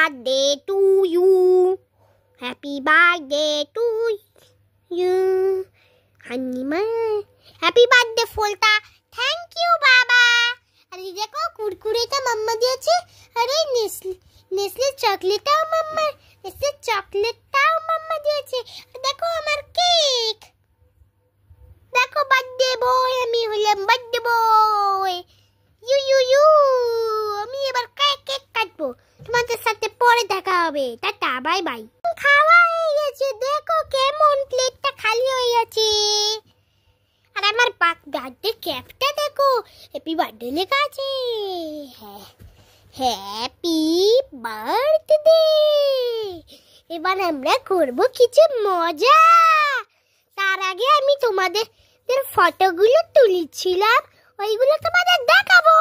Birthday to you, happy birthday to you হানিমা, happy birthday ফোলতা, thank you বাবা। আর এই দেখো কুরকুরেটা মাম্মা দিয়েছে, আরে নেসলে চকলেটটাও মাম্মা, নেসলে চকলেটটাও মাম্মা দিয়েছে। দেখো আমার কেক, দেখো বার্থডে বয়, আমি হলাম birthday boy. You you you, আমি এবার কেক কাটবো, তোমাদের সাথে পরে দেখা হবে, টাটা বাই বাই। খাওয়া হয়ে গেছে, দেখো কেমন প্লেটটা খালি হয়ে গেছে। আর আমার বার্থডে ক্যাপটা দেখো, হ্যাপি বার্থডে লেখা আছে। হ্যাঁ, হ্যাপি বার্থডে। এবার আমরা করব কিছু মজা। তার আগে আমি তোমাদের ফটোগুলো তুলেছিলাম, ওইগুলো তোমাদের দেখাবো।